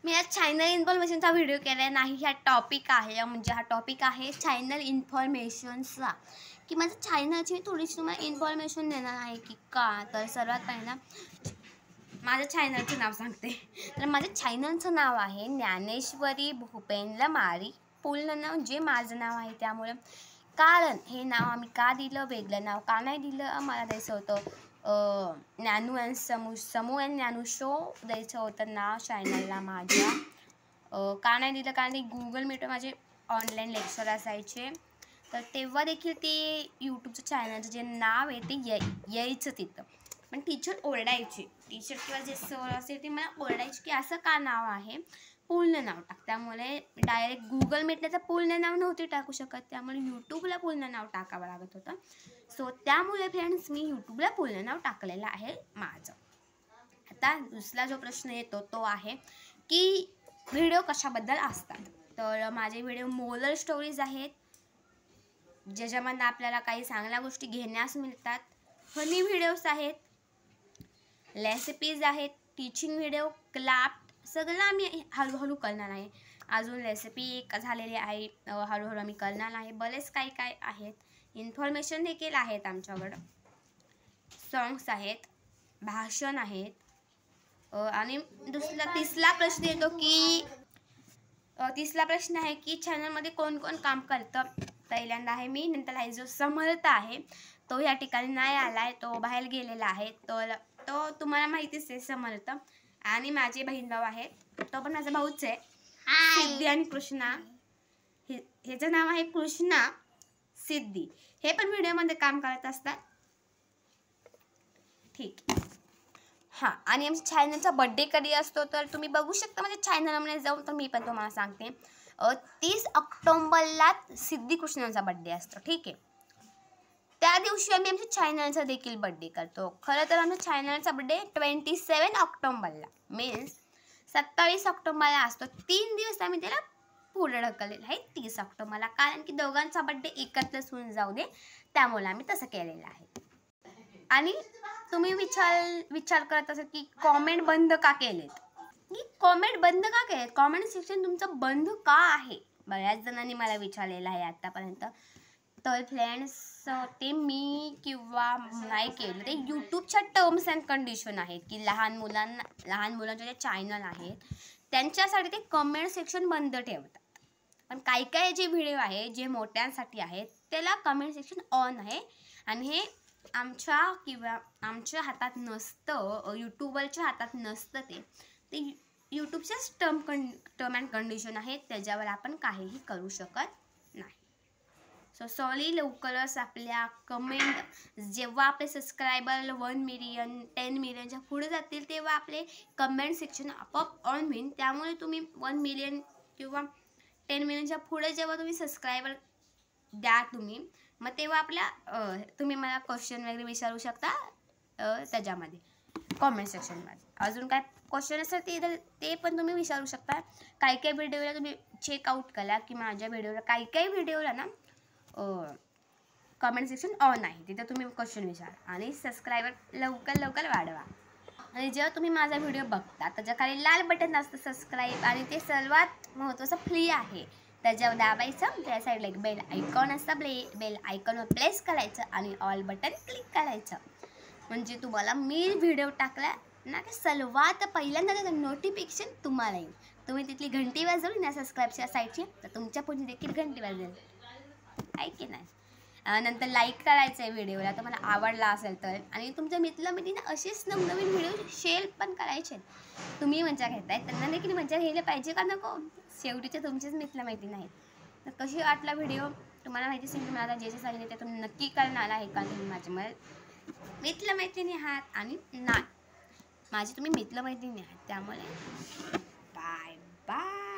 मी आज channel इन्फॉर्मेशनचा video केला नाही. हा टॉपिक आहे, म्हणजे हा टॉपिक आहे चॅनल इन्फॉर्मेशनचा, की माझ्या चॅनलची थोडीशी तुम्हाला इन्फॉर्मेशन देणार आहे. की का तर सर्वात पहिला माझ्या चॅनलचं नाव सांगते. तर माझ्या चॅनलचं नाव आहे ज्ञानेश्वरी भूपेंद्र माळी, पूर्ण नाव जे माझं नाव आहे. त्यामुळे कारण हे नाव आम्ही का दिलं, वेगळं नाव का नाही दिलं, मला द्यायचं होतं Dnyanu and Samu and Dnyanu show द्यायचं होतं नाव चॅनलला माझ्या. का नाही दिलं, कारण गुगल मीटवर माझे ऑनलाईन लेक्चर असायचे, तर तेव्हा देखील ते यूट्यूबचं चॅनलचं जे नाव आहे ते यायचं तिथं. पण टीचर ओरडायचे, टीचर किंवा जे सर असेल ते मला ओरडायचे की असं का नाव आहे, पूर्ण नाव टाक. त्यामुळे डायरेक्ट गुगल मीटला तर पूर्ण नाव नव्हते टाकू शकत, त्यामुळे यूट्यूबला पूर्ण नाव टाकावं लागत होतं. सो त्यामुळे फ्रेंड्स मी यूट्यूबला पूर्ण नाव टाकलेलं आहे माझं. आता दुसरा जो प्रश्न येतो तो आहे की व्हिडिओ कशाबद्दल असतात. तर माझे व्हिडिओ मोरल स्टोरीज आहेत, ज्याच्यामधून आपल्याला काही चांगल्या गोष्टी घेण्यास मिळतात. फनी व्हिडिओज आहेत, रेसिपीज आहेत, टीचिंग व्हिडिओ, क्राफ्ट, सगळं आम्ही हळूहळू करणार आहे. अजून रेसिपी एक झालेली आहे, हळूहळू आम्ही करणार आहे. बरेच काही काय आहेत, इन्फॉर्मेशन देखील आहेत आमच्याकडं, सॉंग्स आहेत, भाषण आहेत. आणि तिसरा प्रश्न येतो की तिसरा प्रश्न आहे की चॅनलमध्ये कोण कोण काम करतं. पहिल्यांदा आहे मी, नंतर आहे जो समर्थ आहे, तो या ठिकाणी नाही आला आहे, तो बाहेर गेलेला आहे. तो तुम्हाला माहितीच आहे समर्थ. आणि माझे बहीण भाऊ आहेत, तो पण माझा भाऊच आहे, सिद्धी आणि कृष्णा. ह्याचं नाव आहे कृष्णा सिद्धी. हे पण व्हिडिओमध्ये काम करत असतात. ठीक. हां, आणि आमच्या चॅनलचा बड्डे कधी असतो तर तुम्ही बघू शकता माझ्या चॅनलमध्ये जाऊन. तर मी पण तुम्हाला सांगते, 30 ऑक्टोबरला सिद्धी कृष्णाचा बड्डे असतो. ठीक आहे, त्या दिवशी आम्ही आमच्या चॅनलचा देखील बड्डे करतो. खरं तर आमच्या चॅनलचा बड्डे 27 ऑक्टोबरला मीन्स 27 ऑक्टोबरला असतो. 3 दिवस आम्ही त्याला पुढे ढकललेलं आहे 30 ऑक्टोबरला, कारण की दोघांचा बड्डे एकत्रच होऊन जाऊ दे, त्यामुळे आम्ही तसं केलेलं आहे. आणि तुम्ही विचार करत असाल की कॉमेंट बंद का केलेत, की कॉमेंट बंद का केलेत, कॉमेंट सेक्शन तुमचं बंद का आहे, बऱ्याच जणांनी मला विचारलेलं आहे आतापर्यंत. तर फ्रेंड्स, ते मी किंवा नाही केलं, ते यूट्यूबच्या टर्म्स अँड कंडिशन आहेत की लहान मुलांचे जे चॅनल आहेत त्यांच्यासाठी ते कमेंट सेक्शन बंद ठेवतात. पण काही जे व्हिडिओ आहे जे मोठ्यांसाठी आहेत त्याला कमेंट सेक्शन ऑन आहे. आणि हे आमच्या हातात नसतं, यूट्यूबरच्या हातात नसतं. ते यूट्यूबच्याच टर्म अँड कंडिशन आहेत, त्याच्यावर आपण काहीही करू शकत नाही. सो सॉरी, लवकरच आपल्या कमेंट, जेव्हा आपले सबस्क्रायबर 1 मिलियन 10 मिलियनच्या पुढे जातील तेव्हा आपले कमेंट सेक्शन आपोआप ऑन होईल. त्यामुळे तुम्ही 1 मिलियन किंवा 10 मिलियनच्या पुढे जेव्हा तुम्ही सबस्क्रायबर द्या तुम्ही, मग तेव्हा तुम्ही मला क्वेश्चन वगैरे विचारू शकता त्याच्यामध्ये कॉमेंट सेक्शनमध्ये. अजून काय क्वेश्चन असेल ते पण तुम्ही विचारू शकता. काही व्हिडिओला तुम्ही चेकआउट करा की माझ्या व्हिडिओला काही व्हिडिओला ना कमेंट सेक्शन ऑन आहे, तिथं तुम्ही क्वेश्चन विचारा आणि सबस्क्रायबर लवकर वाढवा. आणि जेव्हा तुम्ही माझा व्हिडिओ बघता त्याच्या खाली लाल बटन असतं सबस्क्राईब, आणि ते सर्वात महत्त्वाचं फ्री आहे. त्याच्यावर दाबायचं, त्या साईडला एक बेल आयकॉन असतं, बेल आयकॉनवर प्रेस करायचं आणि ऑल बटन क्लिक करायचं. म्हणजे तुम्हाला मी व्हिडिओ टाकला ना की सर्वात पहिल्यांदा त्याचं नोटिफिकेशन तुम्हाला येईल. तुम्ही तिथली घंटी वाजवली ना सबस्क्राईबच्या साईडची, तर तुमच्या पुढे देखील घंटी वाजेल, आहे की नाही. नंतर लाईक करायचं आहे व्हिडिओला तुम्हाला आवडला असेल तर. आणि तुमच्या मित्रांना असेच नवनवीन व्हिडिओ शेअर पण करायचे. तुम्ही मजा घेताय, त्यांना देखील मजा घ्यायला पाहिजे का नको. शेवटीचे तुमचेच मित्रमैत्रीण आहेत. तर कशी वाटला व्हिडिओ तुम्हाला माहिती असेल, तुम्ही आता जे सांगितले ते तुम्ही नक्की करणार आहे, कारण तुम्ही माझे मित्रमैत्रिणी आहात. आणि नाही, माझी तुम्ही मित्रमैत्रिणी आहात, त्यामुळे बाय बाय.